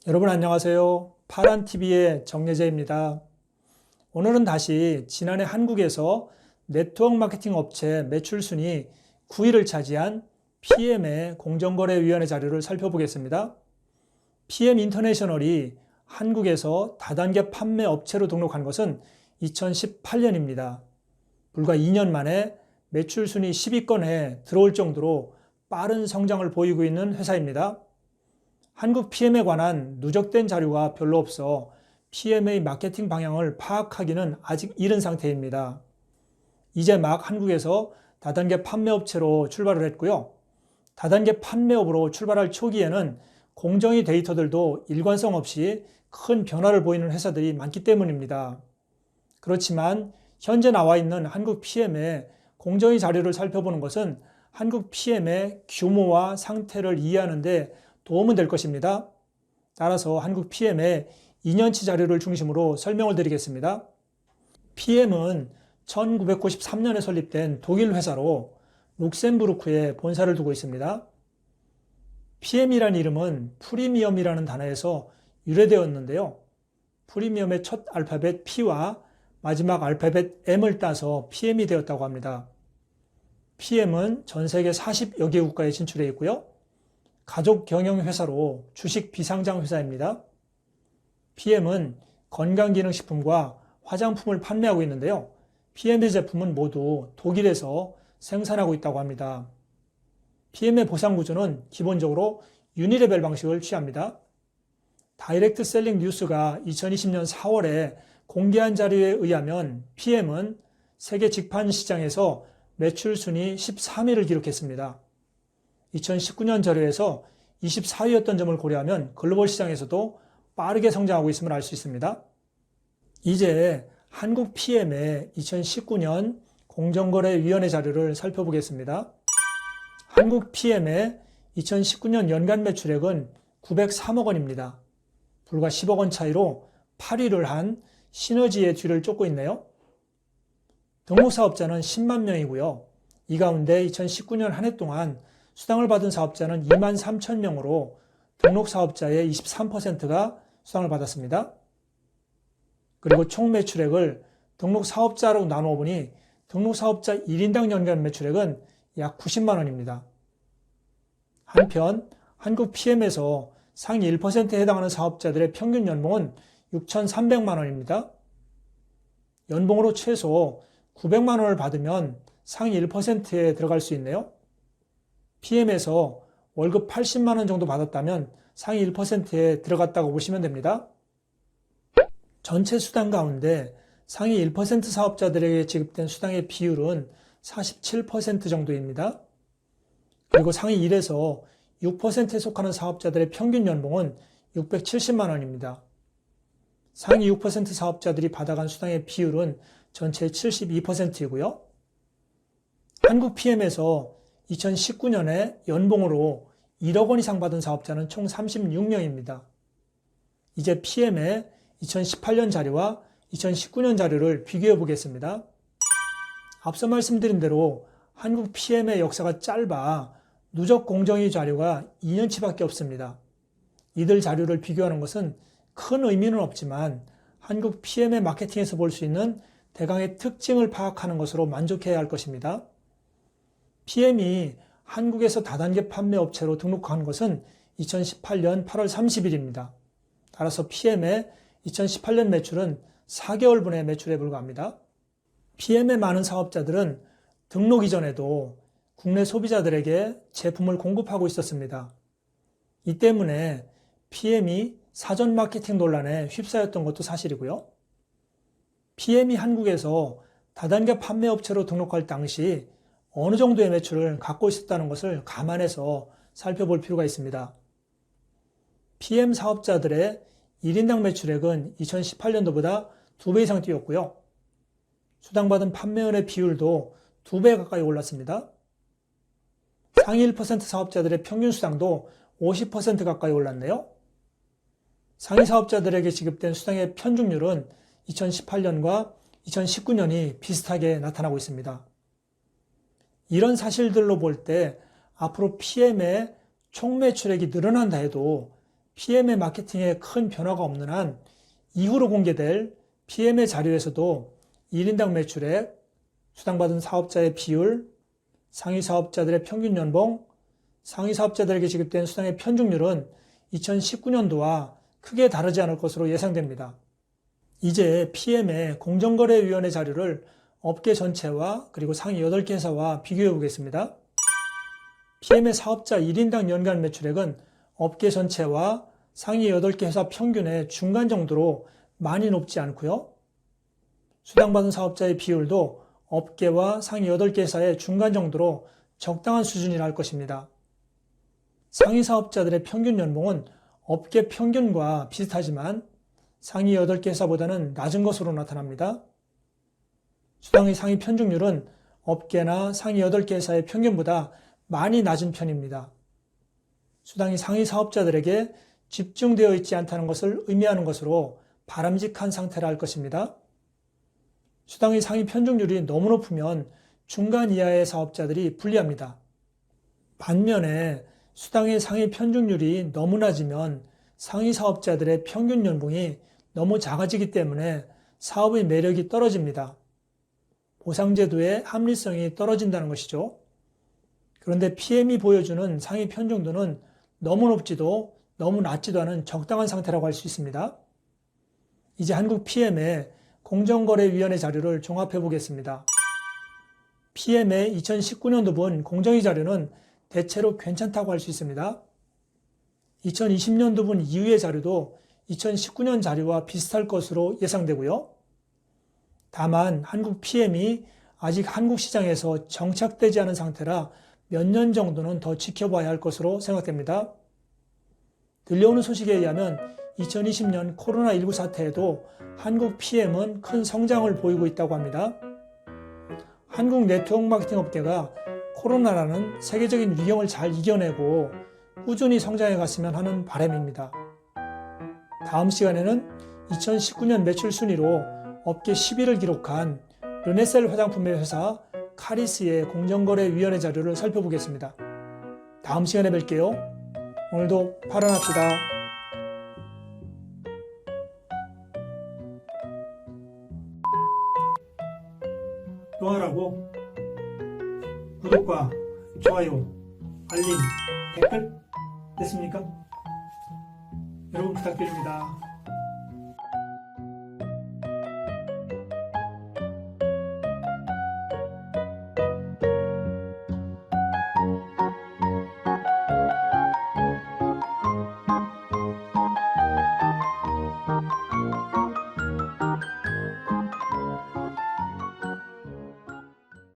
여러분 안녕하세요. 파란TV의 정예재입니다. 오늘은 다시 지난해 한국에서 네트워크 마케팅 업체 매출 순위 9위를 차지한 PM의 공정거래위원회 자료를 살펴보겠습니다. PM 인터내셔널이 한국에서 다단계 판매 업체로 등록한 것은 2018년입니다. 불과 2년 만에 매출 순위 10위권에 들어올 정도로 빠른 성장을 보이고 있는 회사입니다. 한국 PM에 관한 누적된 자료가 별로 없어 PM의 마케팅 방향을 파악하기는 아직 이른 상태입니다. 이제 막 한국에서 다단계 판매업체로 출발을 했고요. 다단계 판매업으로 출발할 초기에는 공정위 데이터들도 일관성 없이 큰 변화를 보이는 회사들이 많기 때문입니다. 그렇지만 현재 나와 있는 한국 PM의 공정위 자료를 살펴보는 것은 한국 PM의 규모와 상태를 이해하는 데 도움은 될 것입니다. 따라서 한국 PM의 2년치 자료를 중심으로 설명을 드리겠습니다. PM은 1993년에 설립된 독일 회사로 룩셈부르크에 본사를 두고 있습니다. PM이라는 이름은 프리미엄이라는 단어에서 유래되었는데요. 프리미엄의 첫 알파벳 P와 마지막 알파벳 M을 따서 PM이 되었다고 합니다. PM은 전 세계 40여 개 국가에 진출해 있고요. 가족 경영 회사로 주식 비상장 회사입니다. PM은 건강기능식품과 화장품을 판매하고 있는데요. PM의 제품은 모두 독일에서 생산하고 있다고 합니다. PM의 보상 구조는 기본적으로 유니레벨 방식을 취합니다. 다이렉트 셀링 뉴스가 2020년 4월에 공개한 자료에 의하면 PM은 세계 직판 시장에서 매출 순위 13위를 기록했습니다. 2019년 자료에서 24위였던 점을 고려하면 글로벌 시장에서도 빠르게 성장하고 있음을 알 수 있습니다. 이제 한국 PM의 2019년 공정거래위원회 자료를 살펴보겠습니다. 한국 PM의 2019년 연간 매출액은 903억 원입니다. 불과 10억 원 차이로 8위를 한 시너지의 뒤를 쫓고 있네요. 등록사업자는 10만 명이고요. 이 가운데 2019년 한 해 동안 수당을 받은 사업자는 2만 3천 명으로 등록 사업자의 23%가 수당을 받았습니다. 그리고 총 매출액을 등록 사업자로 나누어 보니 등록 사업자 1인당 연간 매출액은 약 90만 원입니다. 한편 한국 PM에서 상위 1%에 해당하는 사업자들의 평균 연봉은 6,300만 원입니다. 연봉으로 최소 900만 원을 받으면 상위 1%에 들어갈 수 있네요. PM에서 월급 80만 원 정도 받았다면 상위 1%에 들어갔다고 보시면 됩니다. 전체 수당 가운데 상위 1% 사업자들에게 지급된 수당의 비율은 47% 정도입니다. 그리고 상위 1에서 6%에 속하는 사업자들의 평균 연봉은 670만 원입니다. 상위 6% 사업자들이 받아간 수당의 비율은 전체의 72%이고요. 한국 PM에서 2019년에 연봉으로 1억 원 이상 받은 사업자는 총 36명입니다. 이제 PM의 2018년 자료와 2019년 자료를 비교해 보겠습니다. 앞서 말씀드린 대로 한국 PM의 역사가 짧아 누적 공정위 자료가 2년치밖에 없습니다. 이들 자료를 비교하는 것은 큰 의미는 없지만 한국 PM의 마케팅에서 볼 수 있는 대강의 특징을 파악하는 것으로 만족해야 할 것입니다. PM이 한국에서 다단계 판매 업체로 등록한 것은 2018년 8월 30일입니다. 따라서 PM의 2018년 매출은 4개월분의 매출에 불과합니다. PM의 많은 사업자들은 등록 이전에도 국내 소비자들에게 제품을 공급하고 있었습니다. 이 때문에 PM이 사전 마케팅 논란에 휩싸였던 것도 사실이고요. PM이 한국에서 다단계 판매 업체로 등록할 당시 어느 정도의 매출을 갖고 있었다는 것을 감안해서 살펴볼 필요가 있습니다. PM 사업자들의 1인당 매출액은 2018년도보다 2배 이상 뛰었고요. 수당받은 판매원의 비율도 2배 가까이 올랐습니다. 상위 1% 사업자들의 평균 수당도 50% 가까이 올랐네요. 상위 사업자들에게 지급된 수당의 편중률은 2018년과 2019년이 비슷하게 나타나고 있습니다. 이런 사실들로 볼 때 앞으로 PM의 총 매출액이 늘어난다 해도 PM의 마케팅에 큰 변화가 없는 한 이후로 공개될 PM의 자료에서도 1인당 매출액, 수당받은 사업자의 비율, 상위 사업자들의 평균 연봉, 상위 사업자들에게 지급된 수당의 편중률은 2019년도와 크게 다르지 않을 것으로 예상됩니다. 이제 PM의 공정거래위원회 자료를 업계 전체와 그리고 상위 8개 회사와 비교해 보겠습니다. PM의 사업자 1인당 연간 매출액은 업계 전체와 상위 8개 회사 평균의 중간 정도로 많이 높지 않고요. 수당받은 사업자의 비율도 업계와 상위 8개 회사의 중간 정도로 적당한 수준이라 할 것입니다. 상위 사업자들의 평균 연봉은 업계 평균과 비슷하지만 상위 8개 회사보다는 낮은 것으로 나타납니다. 수당의 상위 편중률은 업계나 상위 8개 회사의 평균보다 많이 낮은 편입니다. 수당이 상위 사업자들에게 집중되어 있지 않다는 것을 의미하는 것으로 바람직한 상태라 할 것입니다. 수당의 상위 편중률이 너무 높으면 중간 이하의 사업자들이 불리합니다. 반면에 수당의 상위 편중률이 너무 낮으면 상위 사업자들의 평균 연봉이 너무 작아지기 때문에 사업의 매력이 떨어집니다. 보상제도의 합리성이 떨어진다는 것이죠. 그런데 PM이 보여주는 상위 편중도는 너무 높지도 너무 낮지도 않은 적당한 상태라고 할 수 있습니다. 이제 한국 PM의 공정거래위원회 자료를 종합해 보겠습니다. PM의 2019년도분 공정위 자료는 대체로 괜찮다고 할 수 있습니다. 2020년도분 이후의 자료도 2019년 자료와 비슷할 것으로 예상되고요. 다만 한국 PM이 아직 한국 시장에서 정착되지 않은 상태라 몇 년 정도는 더 지켜봐야 할 것으로 생각됩니다. 들려오는 소식에 의하면 2020년 코로나19 사태에도 한국 PM은 큰 성장을 보이고 있다고 합니다. 한국 네트워크 마케팅 업계가 코로나라는 세계적인 위경을 잘 이겨내고 꾸준히 성장해 갔으면 하는 바람입니다. 다음 시간에는 2019년 매출 순위로 업계 10위를 기록한 르네셀 화장품의 회사 카리스의 공정거래위원회 자료를 살펴보겠습니다. 다음 시간에 뵐게요. 오늘도 발언합시다. 또 하라고 구독과 좋아요, 알림, 댓글 됐습니까? 여러분 부탁드립니다.